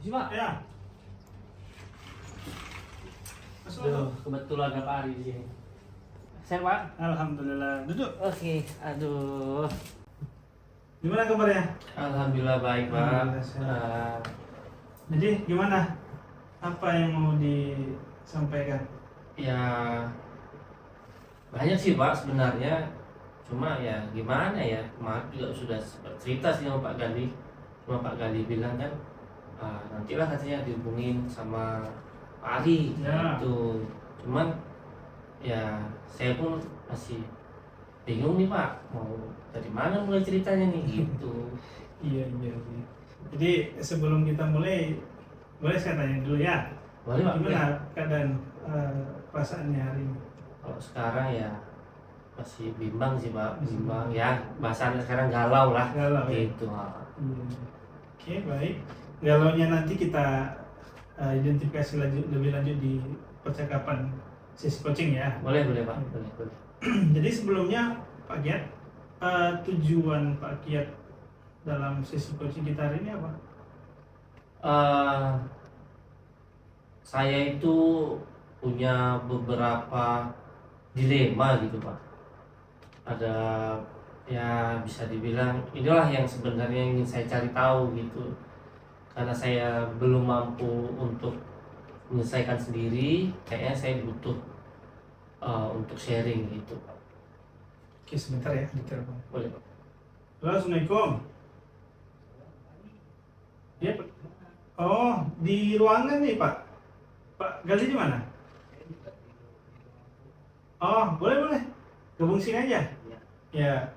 Pak. Ya. Aduh, kebetulan ada Pak Ari di sini. Sehat Pak? Alhamdulillah. Duduk. Oke, aduh. Gimana kabarnya? Alhamdulillah baik Pak. Alhamdulillah, sehat. Jadi gimana? Apa yang mau disampaikan? Ya banyak sih Pak sebenarnya. Cuma ya gimana ya, kemarin juga sudah sempat cerita sih sama Pak Gali. Cuma Pak Gali bilang kan, nantilah katanya dihubungin sama Pak Ari Ya. gitu. Cuman ya saya pun masih bingung nih Pak, mau dari mana mulai ceritanya nih gitu. Iya. Jadi sebelum kita mulai, boleh saya tanya dulu ya? Boleh Pak? Gimana keadaan perasaannya hari ini? Kalau sekarang ya masih bimbang sih Pak, bimbang ya, bahasanya sekarang galau lah. Galau ya? Gitu Pak. Iya. Oke, baik. Galaunya nanti kita identifikasi lebih lanjut di percakapan sesi coaching ya. Boleh Pak, boleh. Jadi sebelumnya Pak Giat, tujuan Pak Giat dalam sesi coaching kita hari ini apa? Saya itu punya beberapa dilema gitu Pak. Ada ya bisa dibilang inilah yang sebenarnya ingin saya cari tahu gitu. Karena saya belum mampu untuk menyelesaikan sendiri, kayaknya saya butuh untuk sharing gitu Pak. Oke, sebentar ya, di telepon. Boleh Pak? Halo, Assalamualaikum. Ya, Pak. Oh, di ruangan nih Pak. Pak Gali di mana? Oh, boleh. Gabung sini aja. Ya.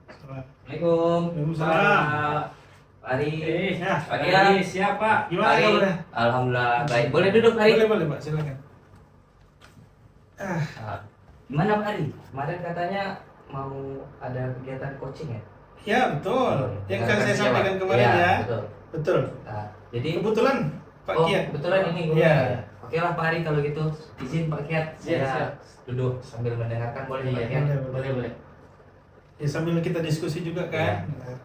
Assalamualaikum. Waalaikumsalam. Pak Ari. Ya. Pak Iya. Ari, siap Pak. Gimana Ari. kabarnya? Alhamdulillah baik. Boleh duduk Ari. Boleh Pak, silakan. Gimana Pak Ari? Kemarin katanya mau ada kegiatan coaching ya? Ya, betul. Yang kan saya sampaikan kemarin Iya, ya. Betul. Betul. Nah, jadi Kebetulan Pak Kiat. kebetulan ini gue. Iya. Oke lah Pak Ari kalau gitu. Izin Pak Kiat. Siap. Saya duduk sambil mendengarkan boleh Pak Iya, Kiat. boleh. Ya, sambil kita diskusi juga kan. Nah.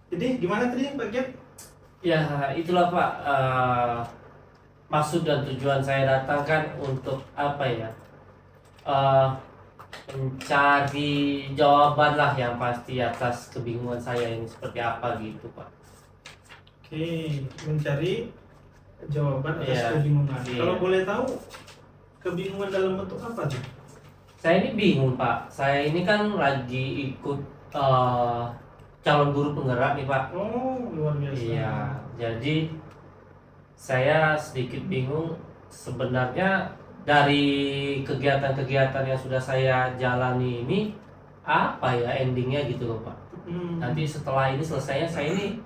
Jadi gimana tadi Pak Kiat? Ya itulah Pak, maksud dan tujuan saya datang kan untuk apa ya, mencari jawaban lah yang pasti atas kebingungan saya ini seperti apa gitu Pak. Oke, mencari jawaban atas Iya. kebingungan. Iya. Kalau boleh tahu, kebingungan dalam bentuk apa tuh? Saya ini bingung Pak, saya ini kan lagi ikut calon guru penggerak nih Pak. Oh, luar biasa. Iya, jadi saya sedikit bingung sebenarnya dari kegiatan-kegiatan yang sudah saya jalani ini apa ya endingnya gitu loh Pak. Nanti setelah ini selesainya saya ini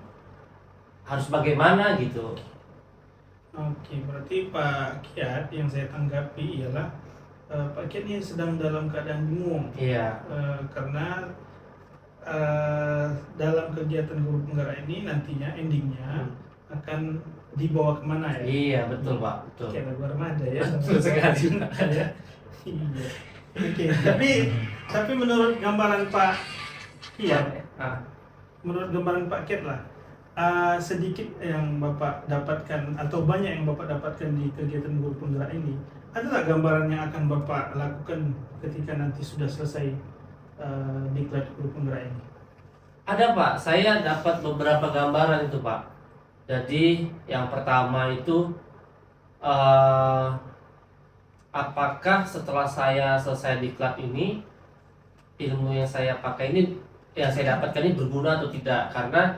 harus bagaimana gitu. Oke, berarti Pak Kiat yang saya tanggapi ialah Pak Kiat ini sedang dalam keadaan bingung. Iya, Karena dalam kegiatan guru penggerak ini nantinya endingnya akan dibawa kemana ya? iya betul Pak, betul. Kayak lagu remaja ya. Betul sekali, Pak. Ya. Iya. Oke, tapi menurut gambaran Pak Kiat, menurut gambaran Pak Kiat lah, sedikit yang Bapak dapatkan atau banyak yang Bapak dapatkan di kegiatan guru penggerak ini, ada tak gambaran yang akan Bapak lakukan ketika nanti sudah selesai diklat guru penggerak ini? Ada Pak, saya dapat beberapa gambaran itu Pak. Jadi yang pertama itu apakah setelah saya selesai diklat ini ilmu yang saya pakai ini, yang saya dapatkan ini berguna atau tidak? Karena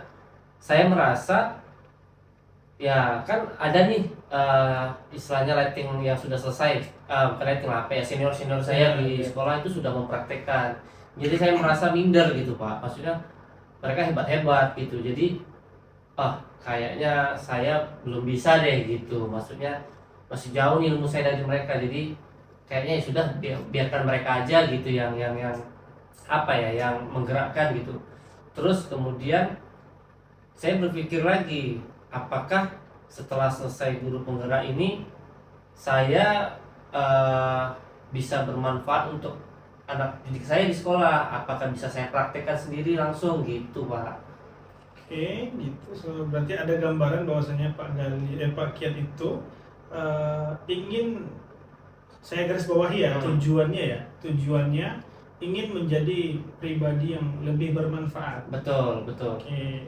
saya merasa ya kan ada nih istilahnya rating yang sudah selesai, bukan rating apa ya, senior saya di sekolah itu sudah mempraktekkan. Jadi saya merasa minder gitu Pak, maksudnya mereka hebat gitu. Jadi kayaknya saya belum bisa deh gitu, maksudnya masih jauh nih ilmu saya dari mereka. Jadi kayaknya ya sudah biarkan mereka aja gitu yang apa ya, yang menggerakkan gitu. Terus kemudian saya berpikir lagi, apakah setelah selesai guru penggerak ini saya bisa bermanfaat untuk anak didik saya di sekolah? Apakah bisa saya praktekkan sendiri langsung gitu Pak? Oke, gitu. So, berarti ada gambaran bahwasanya Pak Kiat itu ingin, saya garis bawahi ya, tujuannya ingin menjadi pribadi yang lebih bermanfaat. Betul, betul. Oke.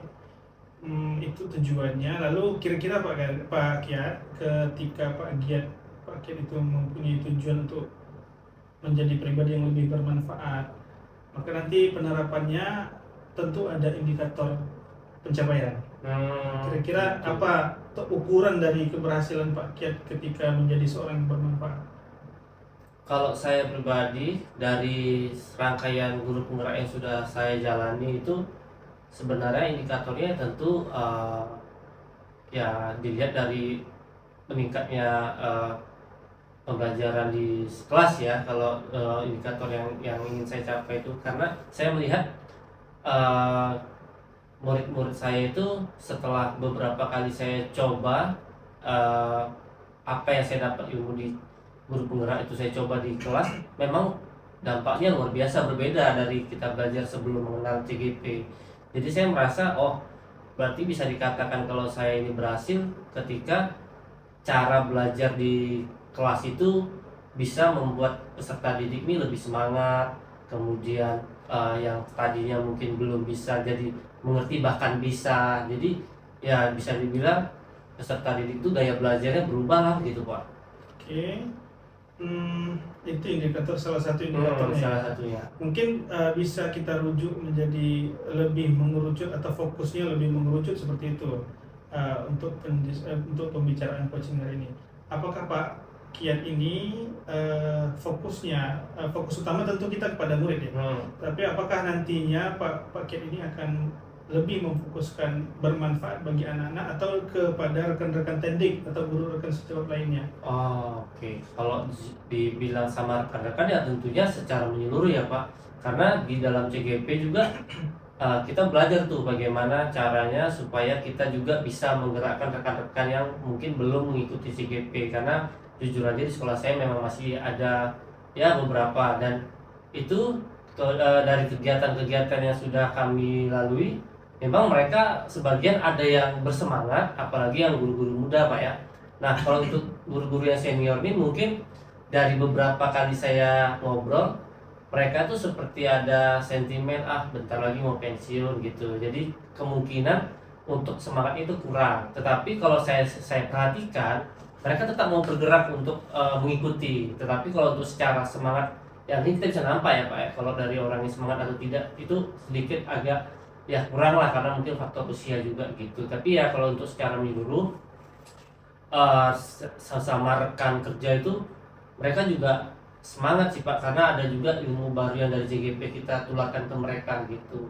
Itu tujuannya. Lalu kira-kira Pak Kiat, ketika Pak Kiat itu mempunyai tujuan untuk menjadi pribadi yang lebih bermanfaat, maka nanti penerapannya tentu ada indikator pencapaian. Kira-kira gitu. apa ukuran dari keberhasilan Pak Kiat ketika menjadi seorang yang bermanfaat? Kalau saya pribadi, dari rangkaian guru penggerak yang sudah saya jalani itu, sebenarnya indikatornya tentu ya dilihat dari meningkatnya pembelajaran di kelas ya. Kalau indikator yang ingin saya capai itu, karena saya melihat murid-murid saya itu setelah beberapa kali saya coba apa yang saya dapat ilmu di guru penggerak itu saya coba di kelas, memang dampaknya luar biasa berbeda dari kita belajar sebelum mengenal CGP. Jadi saya merasa, oh berarti bisa dikatakan kalau saya ini berhasil ketika cara belajar di kelas itu bisa membuat peserta didik ini lebih semangat, kemudian yang tadinya mungkin belum bisa jadi mengerti, bahkan bisa. Jadi ya bisa dibilang peserta didik itu gaya belajarnya berubah lah gitu Pak. Oke. Itu indikator, salah satu indikatornya. Salah satunya. Mungkin bisa kita rujuk menjadi lebih mengerucut atau fokusnya lebih mengerucut seperti itu untuk pembicaraan coaching hari ini. Apakah Pak Kiat ini fokus utama tentu kita kepada murid ya. Tapi apakah nantinya Pak Kiat ini akan lebih memfokuskan bermanfaat bagi anak-anak atau kepada rekan-rekan tendik atau guru rekan sejawat lainnya? Oke. Kalau dibilang sama rekan-rekan ya tentunya secara menyeluruh ya Pak. Karena di dalam CGP juga kita belajar tuh bagaimana caranya supaya kita juga bisa menggerakkan rekan-rekan yang mungkin belum mengikuti CGP. Karena jujur aja di sekolah saya memang masih ada ya beberapa, dan itu dari kegiatan-kegiatan yang sudah kami lalui, memang mereka sebagian ada yang bersemangat, apalagi yang guru-guru muda Pak ya. Nah kalau untuk guru-guru yang senior ini mungkin dari beberapa kali saya ngobrol, mereka tuh seperti ada sentimen bentar lagi mau pensiun gitu. Jadi kemungkinan untuk semangat itu kurang. Tetapi kalau saya perhatikan, mereka tetap mau bergerak untuk mengikuti. Tetapi kalau untuk secara semangat, yang ini kita bisa nampak ya Pak ya, kalau dari orang yang semangat atau tidak itu sedikit agak ya kurang lah, karena mungkin faktor usia juga gitu. Tapi ya kalau untuk secara menyeluruh sama rekan kerja itu mereka juga semangat sih Pak, karena ada juga ilmu baru yang dari JGP kita tularkan ke mereka gitu.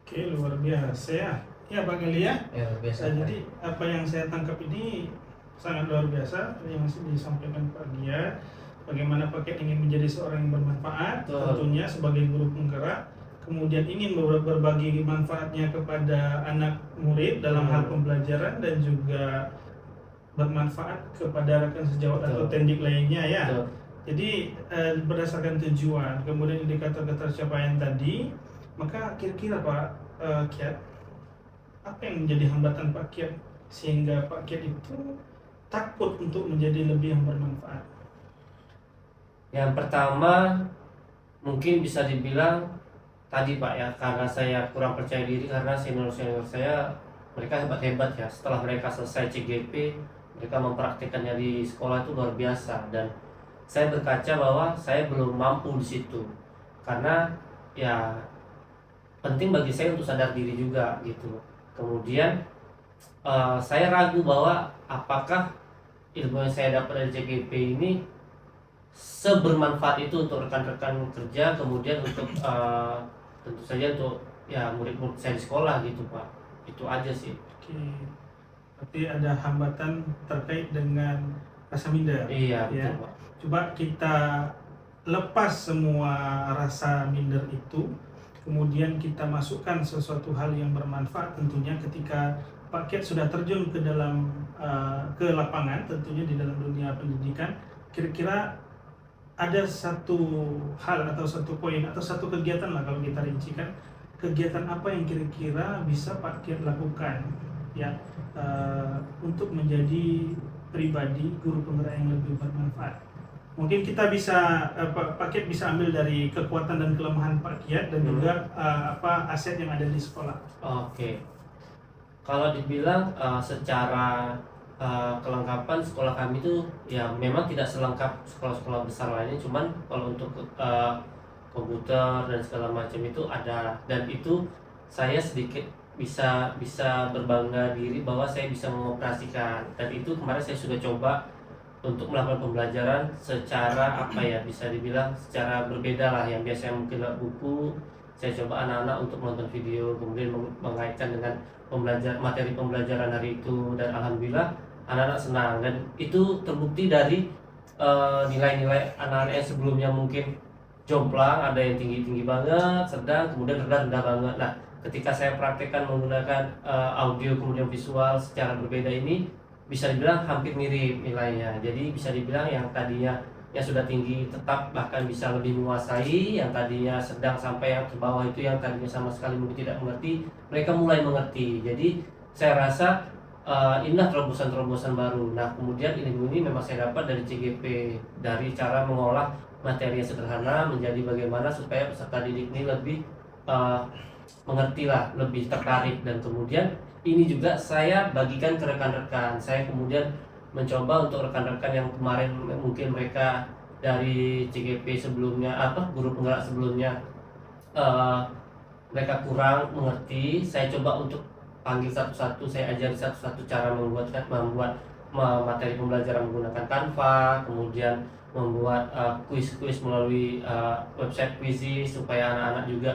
Oke, luar biasa ya. Ya Pak Gali ya. Ya, biasa. Jadi apa yang saya tangkap ini sangat luar biasa yang disampaikan Pak Dia. Bagaimana Pak Kiat ingin menjadi seorang yang bermanfaat, tentunya sebagai guru penggerak, kemudian ingin berbagi manfaatnya kepada anak murid dalam hal pembelajaran dan juga bermanfaat kepada rekan sejawat atau tendik lainnya ya. Jadi berdasarkan tujuan, kemudian indikator capaian tadi, maka kira-kira Pak Kiat, apa yang menjadi hambatan Pak Kiat sehingga Pak Kiat itu takut untuk menjadi lebih yang bermanfaat? Yang pertama mungkin bisa dibilang tadi Pak ya, karena saya kurang percaya diri, karena senior-senior saya mereka hebat-hebat ya. Setelah mereka selesai CGP, mereka mempraktikkannya di sekolah itu luar biasa, dan saya berkaca bahwa saya belum mampu di situ. Karena ya penting bagi saya untuk sadar diri juga gitu. Kemudian saya ragu bahwa apakah ilmu yang saya dapat dari CGP ini sebermanfaat itu untuk rekan-rekan kerja, kemudian untuk tentu saja untuk ya murid-murid saya di sekolah gitu Pak. Itu aja sih. Oke. Berarti ada hambatan terkait dengan rasa minder. Iya ya. betul Pak. Coba kita lepas semua rasa minder itu, kemudian kita masukkan sesuatu hal yang bermanfaat. Tentunya ketika Pak Kiat sudah terjun ke dalam ke lapangan, tentunya di dalam dunia pendidikan, kira-kira ada satu hal atau satu poin atau satu kegiatan lah kalau kita rincikan kegiatan apa yang kira-kira bisa Pak Kiat lakukan ya untuk menjadi pribadi guru penggerak yang lebih bermanfaat. Mungkin kita bisa Pak Kiat bisa ambil dari kekuatan dan kelemahan Pak Kiat dan juga aset yang ada di sekolah. Oke. Kalau dibilang secara kelengkapan sekolah kami itu ya memang tidak selengkap sekolah-sekolah besar lainnya, cuman kalau untuk komputer dan segala macam itu ada, dan itu saya sedikit bisa berbangga diri bahwa saya bisa mengoperasikan, dan itu kemarin saya sudah coba untuk melakukan pembelajaran secara apa ya, bisa dibilang secara berbeda lah. Yang biasanya mungkin lewat buku, saya coba anak-anak untuk menonton video, kemudian mengaitkan dengan materi pembelajaran hari itu, dan alhamdulillah anak-anak senang, dan itu terbukti dari nilai-nilai anak-anak yang sebelumnya mungkin jomplang, ada yang tinggi-tinggi banget, sedang, kemudian rendah-rendah banget. Nah, ketika saya praktekkan menggunakan audio kemudian visual secara berbeda ini, bisa dibilang hampir mirip nilainya. Jadi bisa dibilang yang tadinya yang sudah tinggi tetap bahkan bisa lebih menguasai, yang tadinya sedang sampai yang ke bawah itu yang tadinya sama sekali mungkin tidak mengerti, mereka mulai mengerti. Jadi saya rasa inilah terobosan-terobosan baru. Nah, kemudian ilmu ini memang saya dapat dari CGP, dari cara mengolah materi yang sederhana menjadi bagaimana supaya peserta didik ini lebih mengerti lah, lebih tertarik, dan kemudian ini juga saya bagikan ke rekan-rekan. Saya kemudian mencoba untuk rekan-rekan yang kemarin mungkin mereka dari CGP sebelumnya, guru penggerak sebelumnya, mereka kurang mengerti, saya coba untuk panggil satu-satu, saya ajari satu-satu cara membuat materi pembelajaran menggunakan Canva, kemudian membuat kuis-kuis melalui website Quizizz supaya anak-anak juga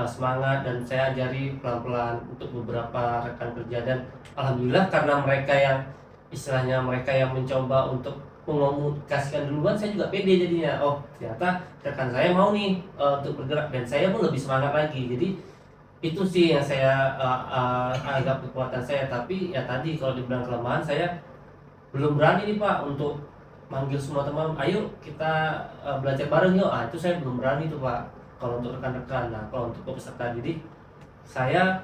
semangat, dan saya ajari pelan-pelan untuk beberapa rekan kerja, dan alhamdulillah karena mereka yang istilahnya mereka yang mencoba untuk mengomunikasikan duluan, saya juga pede jadinya. Oh, ternyata rekan saya mau nih untuk bergerak, dan saya pun lebih semangat lagi. Jadi itu sih yang saya anggap kekuatan saya. Tapi ya tadi kalau dibilang kelemahan, saya belum berani nih Pak untuk manggil semua teman, ayo kita belajar bareng yuk. Itu saya belum berani tuh Pak kalau untuk rekan-rekan. Nah, kalau untuk peserta didik, saya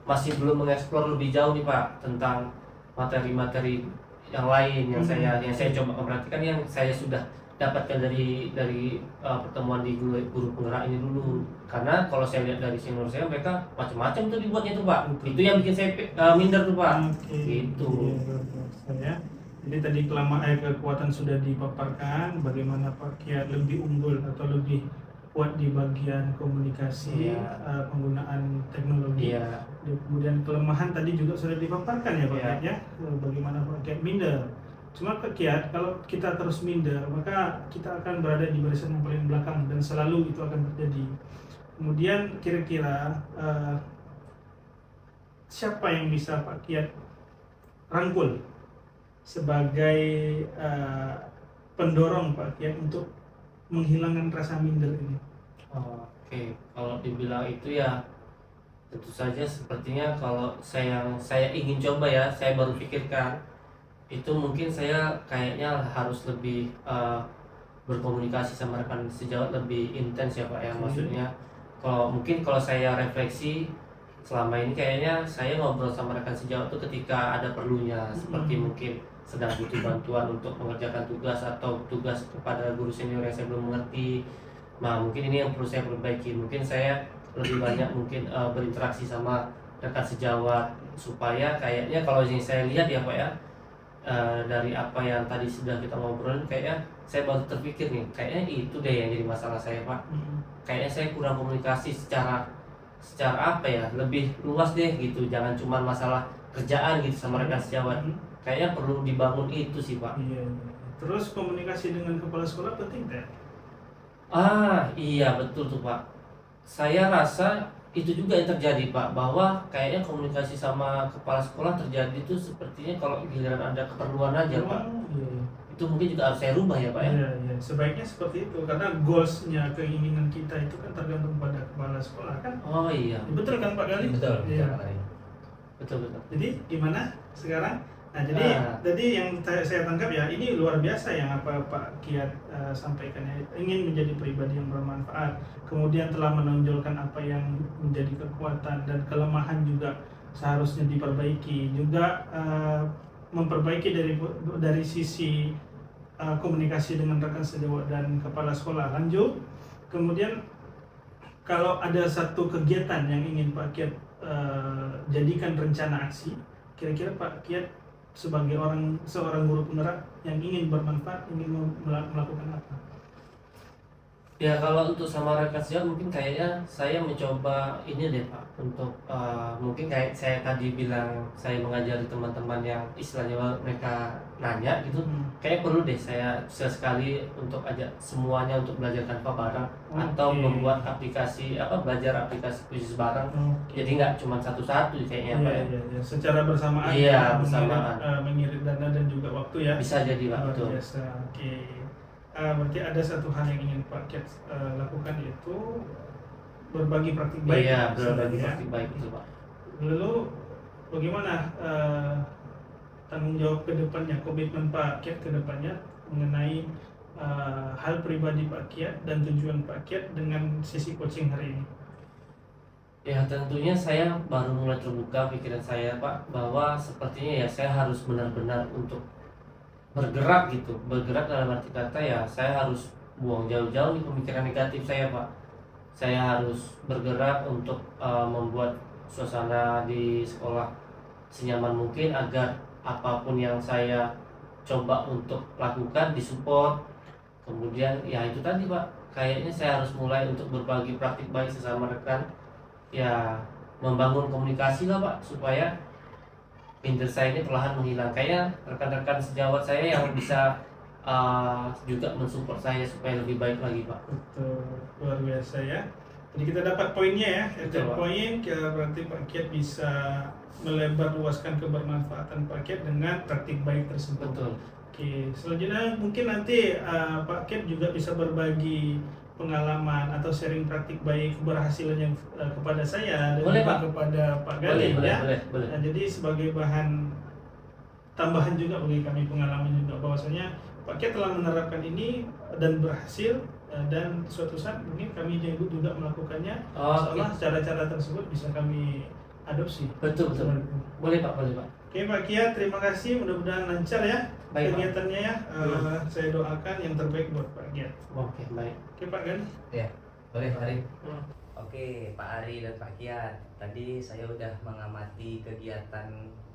masih belum mengeksplor lebih jauh nih Pak tentang materi-materi yang lain yang saya coba memperhatikan, yang saya sudah dapatkan dari pertemuan di guru penggerak ini dulu. Karena kalau saya lihat dari senior saya, mereka macam-macam tuh dibuatnya tuh Pak. Itu yang bikin saya minder tuh Pak. Gitu. Ya. Jadi tadi kekuatan sudah dipaparkan, bagaimana Pak Kiat lebih unggul atau lebih kuat di bagian komunikasi, penggunaan teknologi. Kemudian kelemahan tadi juga sudah dipaparkan ya Pak Kiat ya, bagaimana Pak Kiat minder. Cuma Pak Kiat, kalau kita terus minder, maka kita akan berada di barisan yang paling belakang, dan selalu itu akan terjadi. Kemudian kira-kira siapa yang bisa Pak Kiat rangkul sebagai pendorong Pak Kiat untuk menghilangkan rasa minder ini? Oke, kalau dibilang itu ya tentu saja sepertinya kalau saya ingin coba ya, saya baru pikirkan itu mungkin saya kayaknya harus lebih berkomunikasi sama rekan sejawat lebih intens ya Pak ya. Maksudnya kalau saya refleksi selama ini, kayaknya saya ngobrol sama rekan sejawat itu ketika ada perlunya, seperti mungkin sedang butuh bantuan untuk mengerjakan tugas atau tugas kepada guru senior yang saya belum mengerti. Nah, mungkin ini yang perlu saya perbaiki. Mungkin saya lebih banyak mungkin berinteraksi sama rekan sejawat, supaya kayaknya kalau yang saya lihat ya Pak ya, dari apa yang tadi sudah kita ngobrolin, kayaknya saya baru terpikir nih, kayaknya itu deh yang jadi masalah saya Pak. Kayaknya saya kurang komunikasi secara apa ya, lebih luas deh gitu, jangan cuma masalah kerjaan gitu sama rekan sejawat. Kayaknya perlu dibangun itu sih Pak. Iya. Terus komunikasi dengan kepala sekolah penting nggak? Iya betul tuh Pak. Saya rasa itu juga yang terjadi Pak, bahwa kayaknya komunikasi sama kepala sekolah terjadi itu sepertinya kalau giliran ada keperluan aja Pak. Iya. Itu mungkin juga harus saya rubah ya Pak ya. Iya. Sebaiknya seperti itu, karena goalsnya, keinginan kita itu kan tergantung pada kepala sekolah kan. Oh iya. Betul kan Pak Gali? Betul. Iya. Betul. Jadi gimana sekarang? Nah, jadi yang saya tangkap ya, ini luar biasa yang apa Pak Kiat sampaikan ya. Ingin menjadi pribadi yang bermanfaat, kemudian telah menonjolkan apa yang menjadi kekuatan dan kelemahan juga seharusnya diperbaiki. Juga memperbaiki dari sisi komunikasi dengan rekan sejawat dan kepala sekolah. Lanjut, kemudian kalau ada satu kegiatan yang ingin Pak Kiat jadikan rencana aksi, kira-kira Pak Kiat sebagai seorang guru penggerak yang ingin bermanfaat, ingin melakukan apa? Ya kalau untuk sama rekan sejawat mungkin kayaknya saya mencoba ini deh Pak, untuk mungkin kayak saya tadi bilang saya mengajari teman-teman yang istilahnya mereka nanya gitu, kayak perlu deh saya sesekali untuk ajak semuanya untuk belajar tanpa bareng, atau membuat aplikasi belajar aplikasi khusus bareng. Jadi nggak cuma satu-satu kayaknya Pak. Iya. Secara bersamaan. Iya, bersamaan. Mengirit dana dan juga waktu ya. Bisa jadi Pak. Luar Betul. biasa. Berarti ada satu hal yang ingin Pak Kiat lakukan, yaitu berbagi praktik baik. Iya, berbagi praktik baik itu Pak. Lalu bagaimana tanggung jawab ke depannya, komitmen Pak Kiat ke depannya mengenai hal pribadi Pak Kiat dan tujuan Pak Kiat dengan sesi coaching hari ini? Ya tentunya saya baru mulai terbuka pikiran saya Pak, bahwa sepertinya ya saya harus benar-benar untuk bergerak gitu, bergerak dalam arti kata ya saya harus buang jauh-jauh nih pemikiran negatif saya Pak. Saya harus bergerak untuk membuat suasana di sekolah senyaman mungkin agar apapun yang saya coba untuk lakukan disupport. Kemudian ya itu tadi Pak, kayaknya saya harus mulai untuk berbagi praktik baik sesama rekan, ya membangun komunikasi lah Pak, supaya minder saya ini perlahan menghilang. Kayaknya rekan-rekan sejawat saya yang bisa juga mensupport saya supaya lebih baik lagi Pak. Betul, luar biasa ya. Jadi kita dapat poinnya ya. Betul, Pak. Poin berarti Pak Kiat bisa melebar luaskan kebermanfaatan Pak Kiat dengan praktik baik tersebut. Betul. Oke, selanjutnya mungkin nanti Pak Kiat juga bisa berbagi pengalaman atau sharing praktik baik keberhasilan yang kepada saya dan Boleh, juga Pak. kepada Pak Gali ya. Boleh. Nah, jadi sebagai bahan tambahan juga bagi kami, pengalaman juga bahwasanya Pak Kiat telah menerapkan ini dan berhasil, dan suatu saat mungkin kami juga melakukannya. Seolah cara-cara tersebut bisa kami adopsi. Betul. Boleh Pak. Oke Pak Kiat, terima kasih, mudah-mudahan lancar ya Baik, Pak. kegiatannya ya. Saya doakan yang terbaik buat Pak Kiat. Oke, baik. Oke Pak Gali. Ya, boleh Pak Ari. Oke, Pak Ari dan Pak Kiat. Tadi saya udah mengamati kegiatan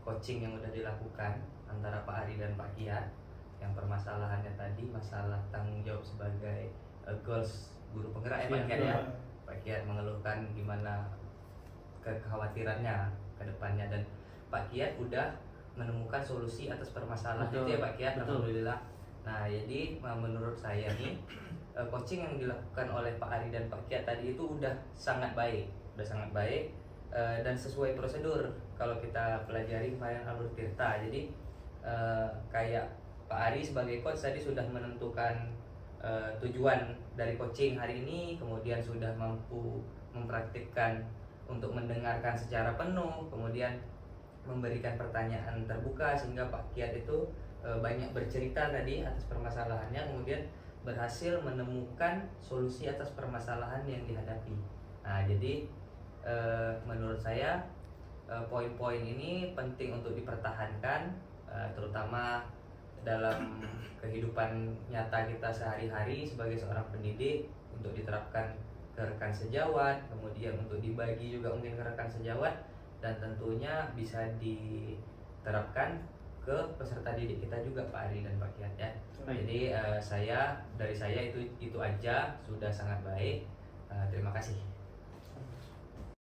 coaching yang udah dilakukan antara Pak Ari dan Pak Kiat. Yang permasalahannya tadi masalah tanggung jawab sebagai goals guru penggerak ya Pak Kiat ya. Pak Kiat mengeluhkan gimana kekhawatirannya ke depannya, dan Pak Kiat udah menemukan solusi atas permasalahan Betul. itu ya Pak Kiat. Betul. Alhamdulillah. Nah, jadi menurut saya nih coaching yang dilakukan oleh Pak Ari dan Pak Kiat tadi itu udah sangat baik, dan sesuai prosedur kalau kita pelajari kemarin Alur Tirta. Jadi kayak Pak Ari sebagai coach tadi sudah menentukan tujuan dari coaching hari ini, kemudian sudah mampu mempraktikkan untuk mendengarkan secara penuh, kemudian memberikan pertanyaan terbuka sehingga Pak Kiat itu banyak bercerita tadi atas permasalahannya, kemudian berhasil menemukan solusi atas permasalahan yang dihadapi. Nah, jadi menurut saya poin-poin ini penting untuk dipertahankan, terutama dalam kehidupan nyata kita sehari-hari sebagai seorang pendidik, untuk diterapkan ke rekan sejawat, kemudian untuk dibagi juga mungkin ke rekan sejawat, dan tentunya bisa diterapkan ke peserta didik kita juga Pak Ari dan Pak Kiat ya. Jadi dari saya itu aja sudah sangat baik. Terima kasih.